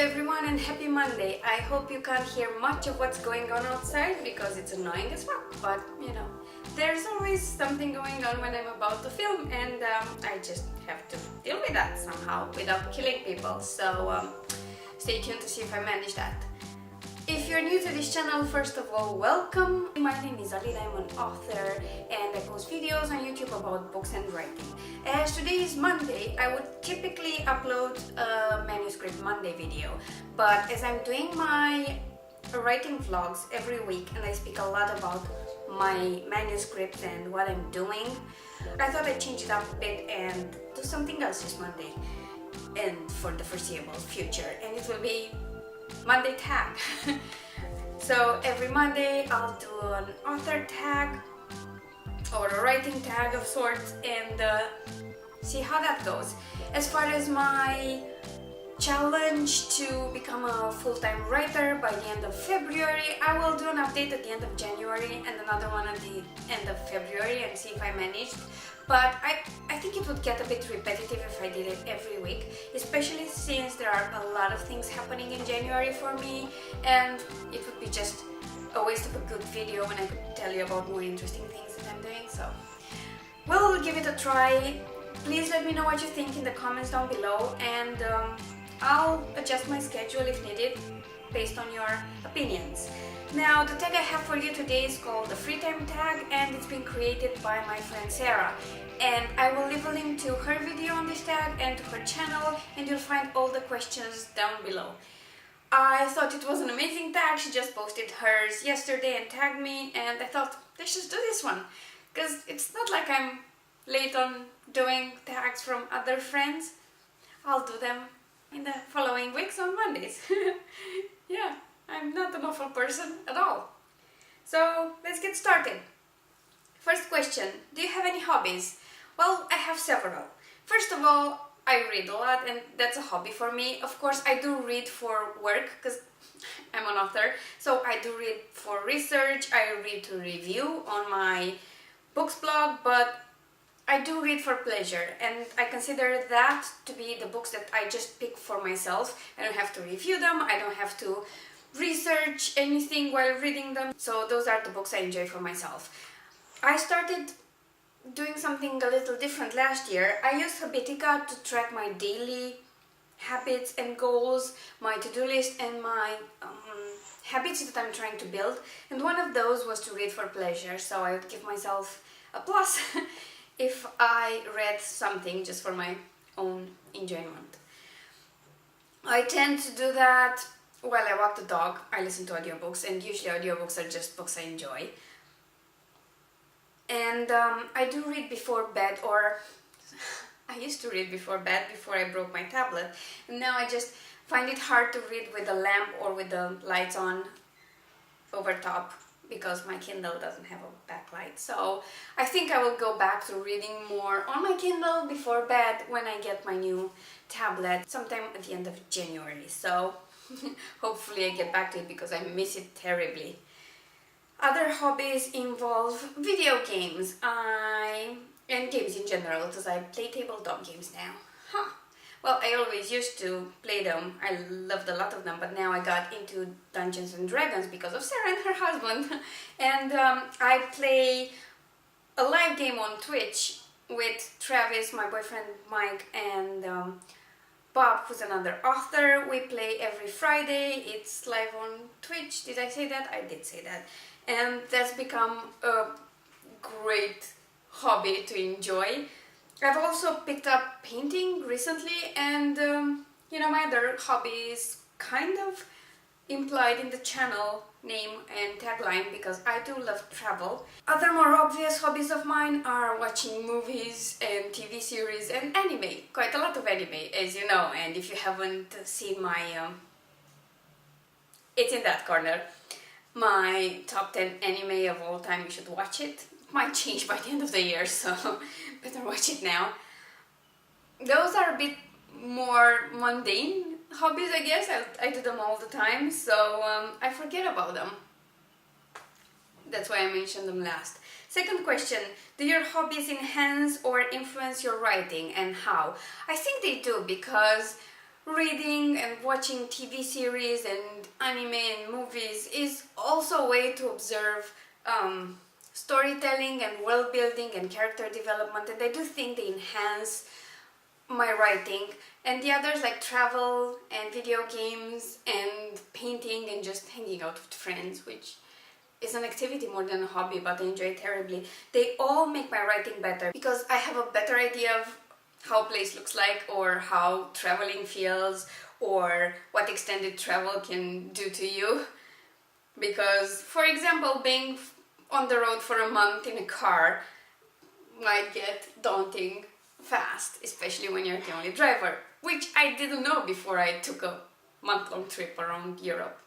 everyone and happy Monday. I hope you can't hear much of what's going on outside because it's annoying as fuck, but you know, there's always something going on when I'm about to film and I just have to deal with that somehow without killing people, so stay tuned to see if I manage that. If you're new to this channel, first of all, welcome. My name is Alina, I'm an author and I post videos on YouTube about books and writing. As today is Monday, I would typically upload a manuscript Monday video, but as I'm doing my writing vlogs every week and I speak a lot about my manuscripts and what I'm doing, I thought I'd change it up a bit and do something else this Monday and for the foreseeable future, and it will be Monday tag. So every Monday I'll do an author tag or a writing tag of sorts and see how that goes. As far as my challenge to become a full-time writer by the end of February, I will do an update at the end of January and another one at the end of February and see if I managed. But I think it would get a bit repetitive if I did it every week, especially since there are a lot of things happening in January for me, and it would be just a waste of a good video when I could tell you about more interesting things that I'm doing. So we'll give it a try. Please let me know what you think in the comments down below, and I'll adjust my schedule if needed based on your opinions. Now, the tag I have for you today is called the free time tag and it's been created by my friend Sarah. And I will leave a link to her video on this tag and to her channel, and you'll find all the questions down below. I thought it was an amazing tag. She just posted hers yesterday and tagged me, and I thought, let's just do this one. Because it's not like I'm late on doing tags from other friends. I'll do them in the following weeks on Mondays. Yeah, I'm not an awful person at all. So let's get started. First question, do you have any hobbies? Well, I have several. First of all, I read a lot and that's a hobby for me. Of course, I do read for work because I'm an author. So I do read for research, I read to review on my books blog, but I do read for pleasure, and I consider that to be the books that I just pick for myself. I don't have to review them, I don't have to research anything while reading them. So those are the books I enjoy for myself. I started doing something a little different last year. I used Habitica to track my daily habits and goals, my to-do list and my habits that I'm trying to build. And one of those was to read for pleasure, so I would give myself a plus if I read something just for my own enjoyment. I tend to do that while I walk the dog. I listen to audiobooks, and usually audiobooks are just books I enjoy. And I do read before bed, or I used to read before bed before I broke my tablet, and now I just find it hard to read with a lamp or with the lights on over top because my Kindle doesn't have a backlight. So I think I will go back to reading more on my Kindle before bed when I get my new tablet sometime at the end of January. So hopefully I get back to it because I miss it terribly. Other hobbies involve video games and games in general, because I play tabletop games now. Well, I always used to play them. I loved a lot of them, but now I got into Dungeons and Dragons because of Sarah and her husband. And I play a live game on Twitch with Travis, my boyfriend Mike, and Bob, who's another author. We play every Friday. It's live on Twitch. Did I say that? I did say that. And that's become a great hobby to enjoy. I've also picked up painting recently, and you know, my other hobbies kind of implied in the channel name and tagline because I do love travel. Other more obvious hobbies of mine are watching movies and TV series and anime. Quite a lot of anime, as you know, and if you haven't seen my it's in that corner, my top 10 anime of all time, you should watch it. Might change by the end of the year, so better watch it now. Those are a bit more mundane hobbies, I guess. I do them all the time, so I forget about them. That's why I mentioned them last. Second question, do your hobbies enhance or influence your writing, and how? I think they do, because reading and watching TV series and anime and movies is also a way to observe storytelling and world building and character development, and I do think they enhance my writing. And the others, like travel and video games and painting and just hanging out with friends, which is an activity more than a hobby, but I enjoy it terribly. They all make my writing better because I have a better idea of how a place looks like, or how traveling feels, or what extended travel can do to you. Because, for example, being on the road for a month in a car might get daunting fast, especially when you're the only driver, which I didn't know before I took a month-long trip around Europe.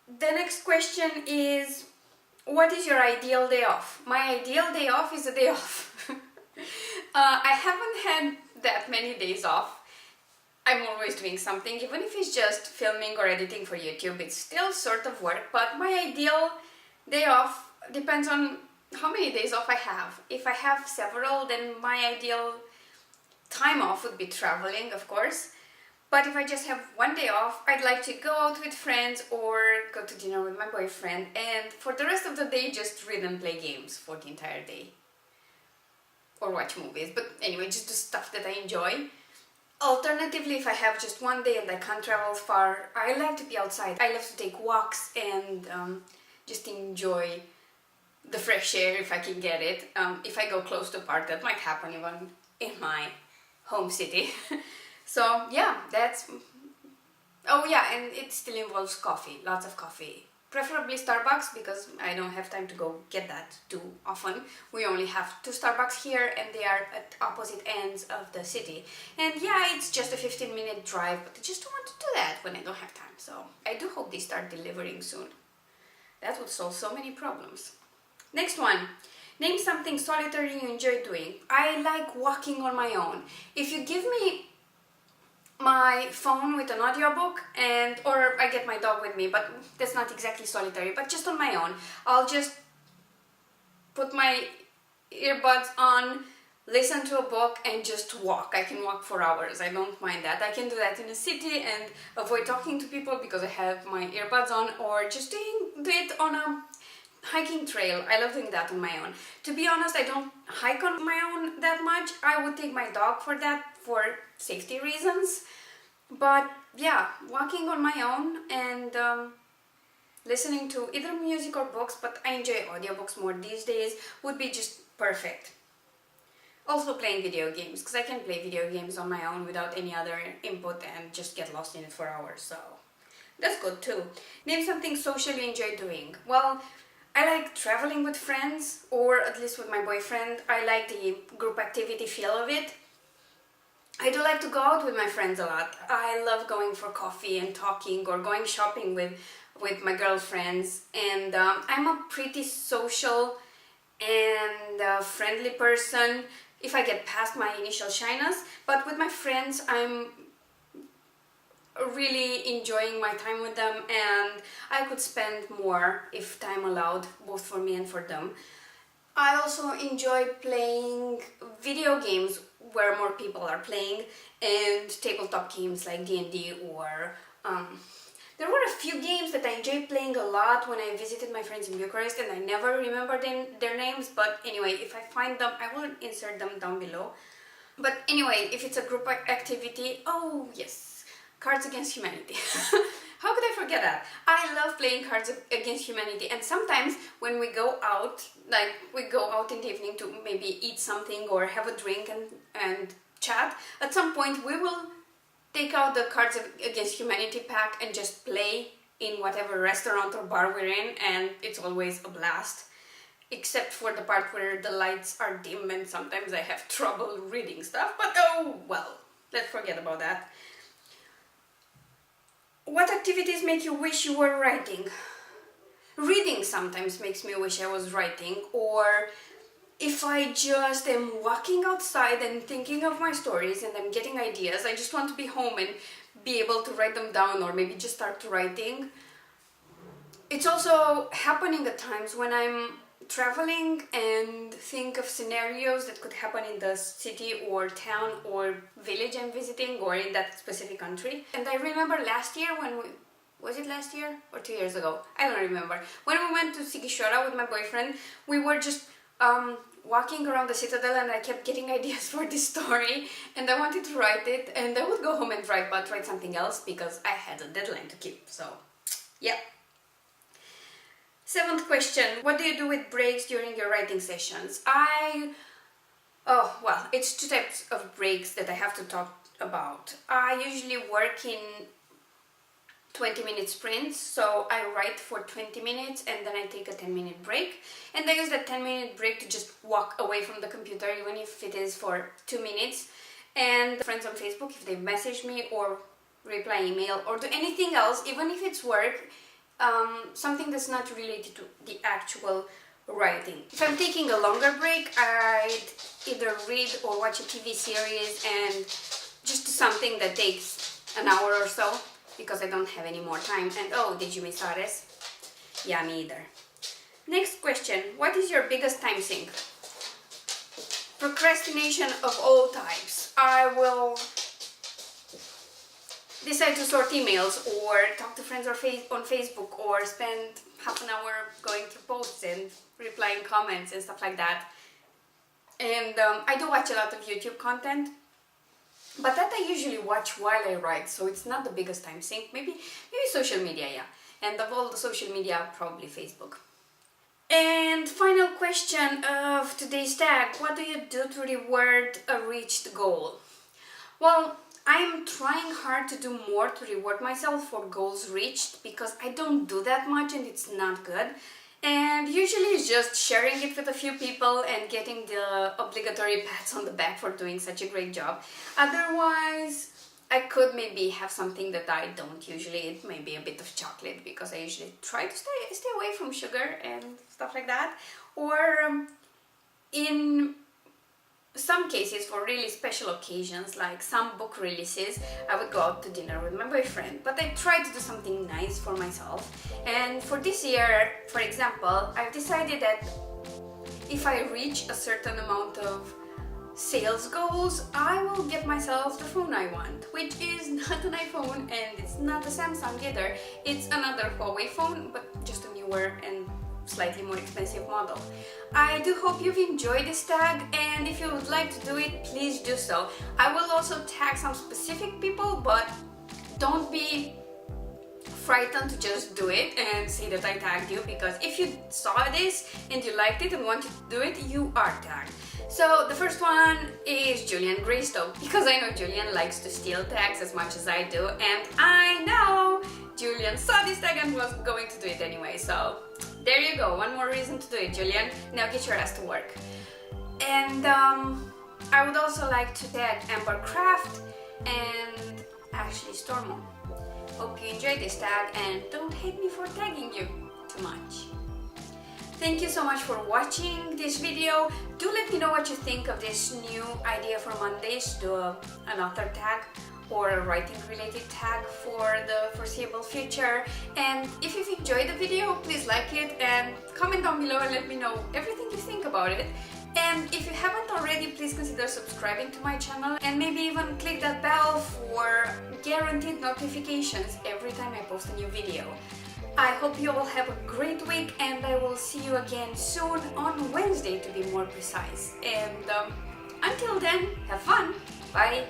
The next question is, what is your ideal day off? My ideal day off is a day off. I haven't had that many days off. I'm always doing something, even if it's just filming or editing for YouTube. It's still sort of work, but my ideal day off depends on how many days off I have. If I have several, then my ideal time off would be traveling, of course. But if I just have one day off, I'd like to go out with friends or go to dinner with my boyfriend, and for the rest of the day just read and play games for the entire day. Or watch movies, but anyway, just do stuff that I enjoy. Alternatively, if I have just one day and I can't travel far, I like to be outside. I love to take walks and just enjoy the fresh air if I can get it. If I go close to a park, that might happen even in my home city. So yeah, that's... Oh yeah, and it still involves coffee, lots of coffee. Preferably Starbucks, because I don't have time to go get that too often. We only have 2 Starbucks here and they are at opposite ends of the city. And yeah, it's just a 15-minute drive, but I just don't want to do that when I don't have time. So I do hope they start delivering soon. That would solve so many problems. Next one. Name something solitary you enjoy doing. I like walking on my own. If you give me my phone with an audiobook, or I get my dog with me, but that's not exactly solitary, but just on my own, I'll just put my earbuds on, listen to a book and just walk. I can walk for hours, I don't mind that. I can do that in a city and avoid talking to people because I have my earbuds on, or just do it on a hiking trail. I love doing that on my own. To be honest, I don't hike on my own that much. I would take my dog for that for safety reasons. But yeah, walking on my own and listening to either music or books, but I enjoy audiobooks more these days, would be just perfect. Also playing video games, because I can play video games on my own without any other input and just get lost in it for hours, so that's good too. Name something social you enjoy doing. Well, I like traveling with friends, or at least with my boyfriend. I like the group activity feel of it. I do like to go out with my friends a lot. I love going for coffee and talking, or going shopping with my girlfriends. And I'm a pretty social and friendly person if I get past my initial shyness. But with my friends, I'm really enjoying my time with them, and I could spend more if time allowed, both for me and for them. I also enjoy playing video games where more people are playing, and tabletop games like D&D, or there were a few games that I enjoyed playing a lot when I visited my friends in Bucharest, and I never remember their names, but anyway, if I find them, I will insert them down below. But anyway, if it's a group activity, oh yes, Cards Against Humanity. How could I forget that? I love playing Cards Against Humanity, and sometimes when we go out, like we go out in the evening to maybe eat something or have a drink and chat, at some point we will take out the Cards Against Humanity pack and just play in whatever restaurant or bar we're in, and it's always a blast. Except for the part where the lights are dim and sometimes I have trouble reading stuff, but oh well, let's forget about that. What activities make you wish you were writing? Reading sometimes makes me wish I was writing, or if I just am walking outside and thinking of my stories and I'm getting ideas, I just want to be home and be able to write them down, or maybe just start writing. It's also happening at times when I'm traveling and think of scenarios that could happen in the city or town or village I'm visiting or in that specific country. And I remember last year when was it last year or 2 years ago? I don't remember. When we went to Sigishora with my boyfriend, we were just walking around the citadel and I kept getting ideas for this story and I wanted to write it and I would go home and write something else because I had a deadline to keep, so yeah. 7th question, what do you do with breaks during your writing sessions? Well, it's 2 types of breaks that I have to talk about. I usually work in 20-minute sprints, so I write for 20 minutes and then I take a 10-minute break, and I use that 10-minute break to just walk away from the computer, even if it is for 2 minutes, and friends on Facebook, if they message me or reply email or do anything else, even if it's work, something that's not related to the actual writing. If I'm taking a longer break, I'd either read or watch a TV series and just do something that takes an hour or so, because I don't have any more time. And oh, did you miss Ares? Yeah, me either. Next question, what is your biggest time sink? Procrastination of all types. I will decide to sort emails or talk to friends on Facebook or spend half an hour going through posts and replying comments and stuff like that. And I do watch a lot of YouTube content, but that I usually watch while I write, so it's not the biggest time sink. Maybe social media, yeah. And of all the social media, probably Facebook. And final question of today's tag, what do you do to reward a reached goal? Well, I'm trying hard to do more to reward myself for goals reached, because I don't do that much and it's not good. And usually it's just sharing it with a few people and getting the obligatory pats on the back for doing such a great job. Otherwise, I could maybe have something that I don't usually eat, maybe a bit of chocolate, because I usually try to stay away from sugar and stuff like that. Or in some cases, for really special occasions, like some book releases, I would go out to dinner with my boyfriend, but I try to do something nice for myself. And for this year, for example, I've decided that if I reach a certain amount of sales goals, I will get myself the phone I want, which is not an iPhone and it's not a Samsung either. It's another Huawei phone, but just a newer and slightly more expensive model. I do hope you've enjoyed this tag, and if you would like to do it, please do so. I will also tag some specific people, but don't be frightened to just do it and say that I tagged you, because if you saw this and you liked it and wanted to do it, you are tagged. So the first one is Julian Greystoke, because I know Julian likes to steal tags as much as I do, and I know Julian saw this tag and was going to do it anyway, so there you go, one more reason to do it, Julian. Now get your ass to work. And I would also like to tag Amber Craft and Ashley Stormo. Hope you enjoyed this tag and don't hate me for tagging you too much. Thank you so much for watching this video. Do let me know what you think of this new idea for Mondays, do an author tag or a writing related tag for the foreseeable future. And if you've enjoyed the video, please like it and comment down below and let me know everything you think about it. And if you haven't already, please consider subscribing to my channel and maybe even click that bell for guaranteed notifications every time I post a new video. I hope you all have a great week, and I will see you again soon on Wednesday, to be more precise. And until then, have fun! Bye!